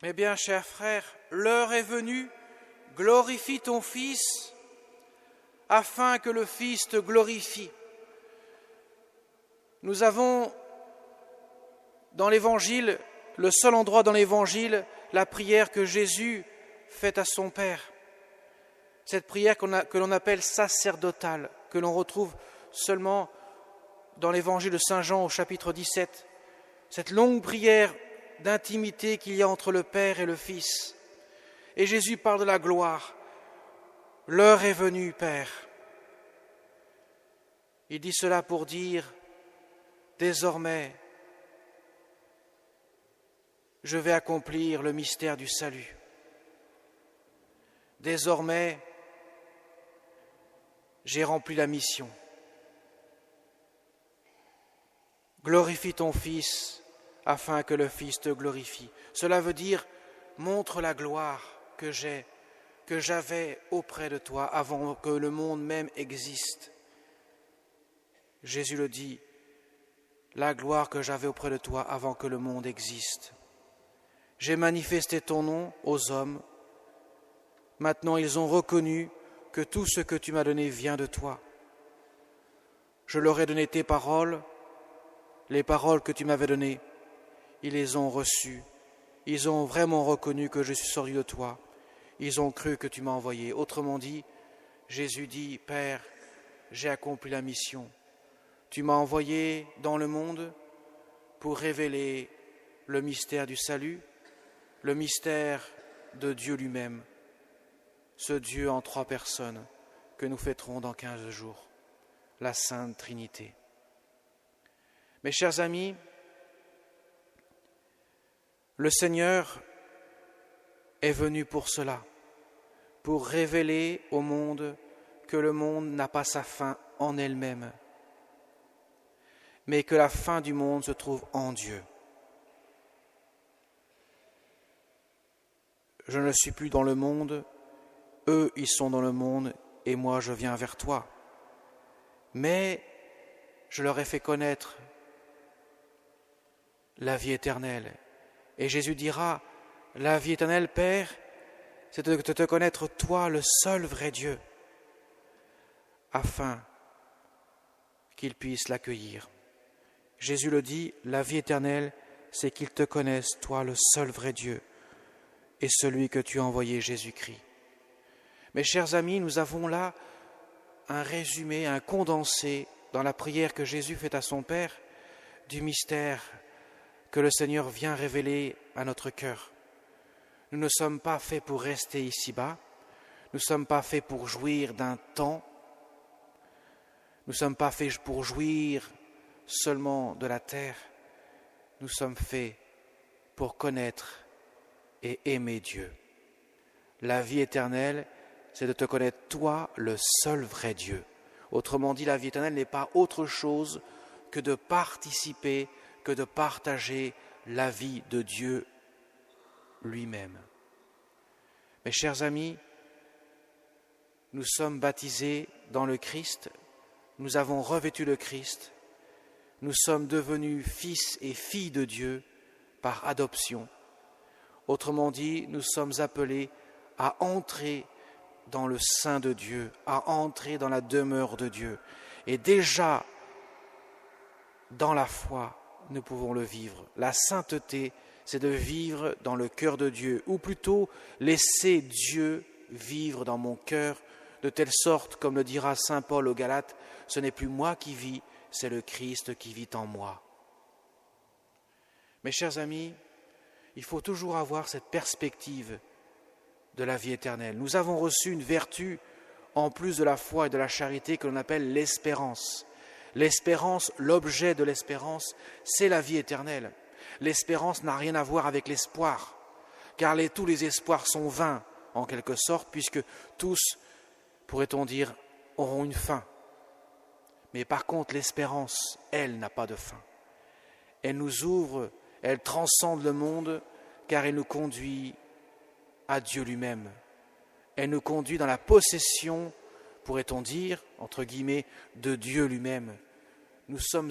Eh bien, chers frères, l'heure est venue, glorifie ton Fils, afin que le Fils te glorifie. Nous avons dans l'Évangile, le seul endroit dans l'Évangile, la prière que Jésus fait à son Père. Cette prière que l'on appelle sacerdotale, que l'on retrouve seulement dans l'Évangile de Saint Jean au chapitre 17. Cette longue prière d'intimité qu'il y a entre le Père et le Fils. Et Jésus parle de la gloire. L'heure est venue, Père. Il dit cela pour dire, désormais, je vais accomplir le mystère du salut. Désormais, j'ai rempli la mission. Glorifie ton Fils, afin que le Fils te glorifie. Cela veut dire, montre la gloire que j'avais auprès de toi avant que le monde même existe. Jésus le dit, la gloire que j'avais auprès de toi avant que le monde existe. J'ai manifesté ton nom aux hommes. Maintenant, ils ont reconnu que tout ce que tu m'as donné vient de toi. Je leur ai donné tes paroles, les paroles que tu m'avais données. Ils les ont reçues. Ils ont vraiment reconnu que je suis sorti de toi. Ils ont cru que tu m'as envoyé. Autrement dit, Jésus dit, Père, j'ai accompli la mission. Tu m'as envoyé dans le monde pour révéler le mystère du salut, le mystère de Dieu lui-même, ce Dieu en 3 personnes que nous fêterons dans 15 jours, la Sainte Trinité. Mes chers amis, le Seigneur est venu pour cela, pour révéler au monde que le monde n'a pas sa fin en elle-même, mais que la fin du monde se trouve en Dieu. Je ne suis plus dans le monde, eux ils sont dans le monde et moi je viens vers toi. Mais je leur ai fait connaître la vie éternelle. Et Jésus dira, la vie éternelle, Père, c'est de te connaître toi, le seul vrai Dieu, afin qu'ils puissent l'accueillir. Jésus le dit, la vie éternelle, c'est qu'ils te connaissent, toi, le seul vrai Dieu, et celui que tu as envoyé, Jésus-Christ. Mes chers amis, nous avons là un résumé, un condensé dans la prière que Jésus fait à son Père du mystère que le Seigneur vient révéler à notre cœur. Nous ne sommes pas faits pour rester ici-bas, nous ne sommes pas faits pour jouir d'un temps, nous ne sommes pas faits pour jouir seulement de la terre, nous sommes faits pour connaître et aimer Dieu. La vie éternelle, c'est de te connaître toi, le seul vrai Dieu. Autrement dit, la vie éternelle n'est pas autre chose que de participer, que de partager la vie de Dieu lui-même. Mes chers amis, nous sommes baptisés dans le Christ, nous avons revêtu le Christ, nous sommes devenus fils et filles de Dieu par adoption. Autrement dit, nous sommes appelés à entrer dans le sein de Dieu, à entrer dans la demeure de Dieu. Et déjà, dans la foi, nous pouvons le vivre. La sainteté, c'est de vivre dans le cœur de Dieu, ou plutôt laisser Dieu vivre dans mon cœur, de telle sorte, comme le dira saint Paul aux Galates, ce n'est plus moi qui vis, c'est le Christ qui vit en moi. Mes chers amis, il faut toujours avoir cette perspective de la vie éternelle. Nous avons reçu une vertu, en plus de la foi et de la charité, que l'on appelle l'espérance. L'espérance, l'objet de l'espérance, c'est la vie éternelle. L'espérance n'a rien à voir avec l'espoir, car tous les espoirs sont vains, en quelque sorte, puisque tous, pourrait-on dire, auront une fin. Mais par contre, l'espérance, elle, n'a pas de fin. Elle nous ouvre, elle transcende le monde, car elle nous conduit à Dieu lui-même. Elle nous conduit dans la possession, pourrait-on dire, entre guillemets, de Dieu lui-même. Nous sommes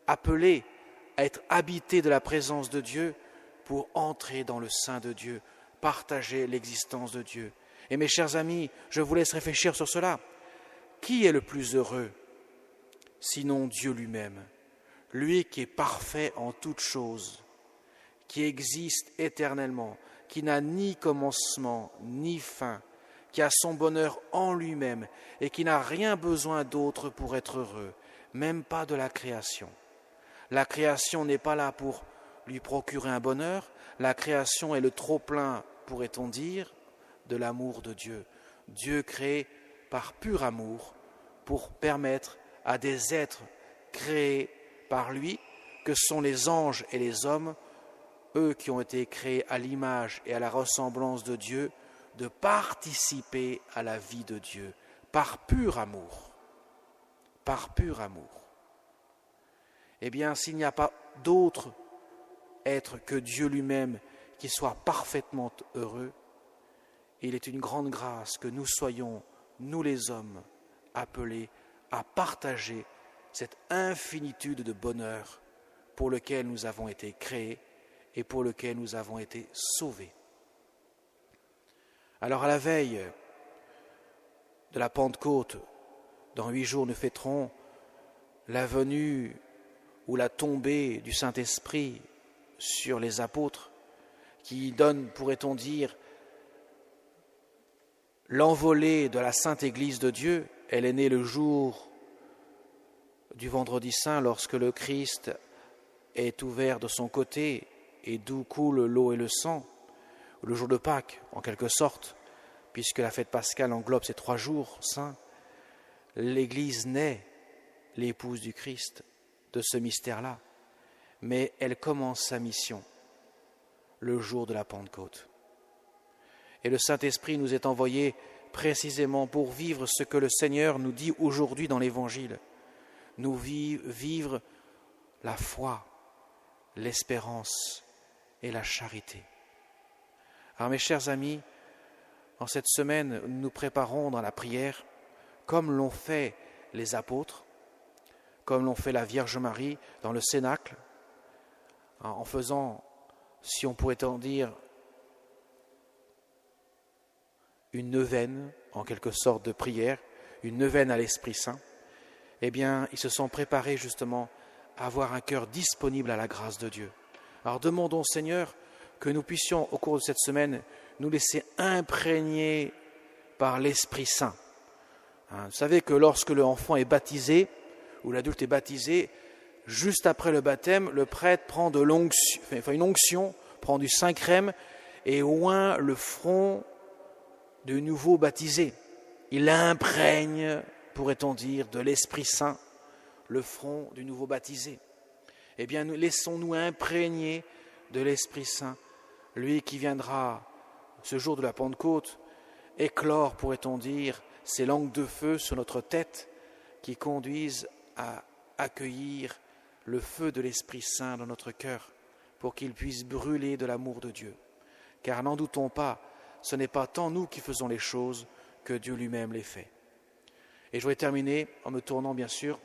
appelés à être habités de la présence de Dieu, pour entrer dans le sein de Dieu, partager l'existence de Dieu. Et mes chers amis, je vous laisse réfléchir sur cela. Qui est le plus heureux, sinon Dieu lui-même, lui qui est parfait en toutes choses, qui existe éternellement, qui n'a ni commencement ni fin, qui a son bonheur en lui-même et qui n'a rien besoin d'autre pour être heureux, même pas de la création. La création n'est pas là pour lui procurer un bonheur, la création est le trop-plein, pourrait-on dire, de l'amour de Dieu. Dieu crée par pur amour pour permettre à des êtres créés par lui, que sont les anges et les hommes, eux qui ont été créés à l'image et à la ressemblance de Dieu, de participer à la vie de Dieu, par pur amour. Par pur amour. Eh bien, s'il n'y a pas d'autre être que Dieu lui-même qui soit parfaitement heureux, il est une grande grâce que nous soyons, nous les hommes, appelés à partager cette infinitude de bonheur pour lequel nous avons été créés et pour lequel nous avons été sauvés. Alors à la veille de la Pentecôte, dans 8 jours nous fêterons la venue ou la tombée du Saint-Esprit sur les apôtres, qui donne, pourrait-on dire, l'envolée de la Sainte Église de Dieu. Elle est née le jour du Vendredi Saint, lorsque le Christ est ouvert de son côté et d'où coule l'eau et le sang, le jour de Pâques, en quelque sorte, puisque la fête pascale englobe ces 3 jours saints. L'Église naît, l'épouse du Christ, de ce mystère-là, mais elle commence sa mission le jour de la Pentecôte. Et le Saint-Esprit nous est envoyé précisément pour vivre ce que le Seigneur nous dit aujourd'hui dans l'Évangile, nous vivre la foi, l'espérance et la charité. Alors mes chers amis, en cette semaine, nous nous préparons dans la prière, comme l'ont fait les apôtres, comme l'ont fait la Vierge Marie dans le Cénacle, en faisant, si on pourrait en dire, une neuvaine, en quelque sorte de prière, une neuvaine à l'Esprit Saint. Eh bien, ils se sont préparés justement à avoir un cœur disponible à la grâce de Dieu. Alors demandons au Seigneur que nous puissions, au cours de cette semaine, nous laisser imprégner par l'Esprit Saint. Vous savez que lorsque l'enfant est baptisé, ou l'adulte est baptisé, juste après le baptême, le prêtre prend une onction, prend du Saint-Crème et oint le front du nouveau baptisé. Il imprègne, pourrait-on dire, de l'Esprit Saint le front du nouveau baptisé. Eh bien, laissons-nous imprégner de l'Esprit Saint, lui qui viendra ce jour de la Pentecôte éclore, pourrait-on dire, ces langues de feu sur notre tête qui conduisent à accueillir le feu de l'Esprit Saint dans notre cœur pour qu'il puisse brûler de l'amour de Dieu. Car n'en doutons pas, ce n'est pas tant nous qui faisons les choses que Dieu lui-même les fait. Et je voudrais terminer en me tournant bien sûr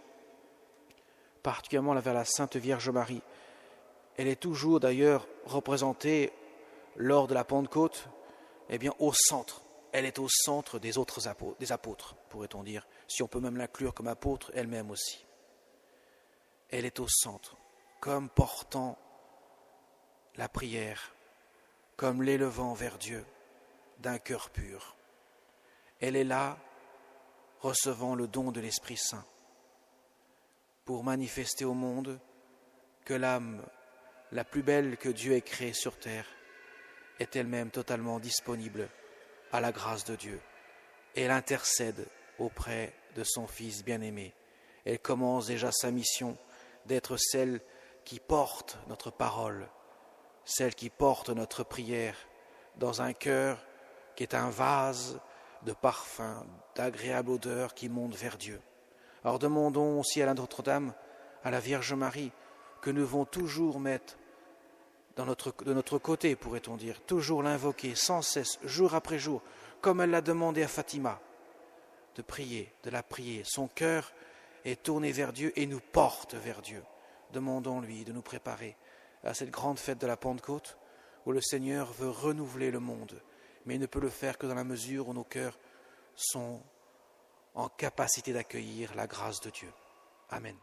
particulièrement vers la Sainte Vierge Marie. Elle est toujours d'ailleurs représentée lors de la Pentecôte, eh bien au centre. Elle est au centre des autres apôtres, des apôtres, pourrait-on dire, si on peut même l'inclure comme apôtre elle-même aussi. Elle est au centre, comme portant la prière, comme l'élevant vers Dieu d'un cœur pur. Elle est là, recevant le don de l'Esprit Saint, pour manifester au monde que l'âme la plus belle que Dieu ait créée sur terre est elle-même totalement disponible à la grâce de Dieu. Elle intercède auprès de son Fils bien-aimé. Elle commence déjà sa mission d'être celle qui porte notre parole, celle qui porte notre prière dans un cœur qui est un vase de parfum, d'agréable odeur qui monte vers Dieu. Alors demandons aussi à Notre-Dame, à la Vierge Marie, que nous devons toujours mettre de notre côté, pourrait-on dire, toujours l'invoquer sans cesse, jour après jour, comme elle l'a demandé à Fatima, de prier, de la prier. Son cœur est tourné vers Dieu et nous porte vers Dieu. Demandons-lui de nous préparer à cette grande fête de la Pentecôte, où le Seigneur veut renouveler le monde, mais il ne peut le faire que dans la mesure où nos cœurs sont en capacité d'accueillir la grâce de Dieu. Amen.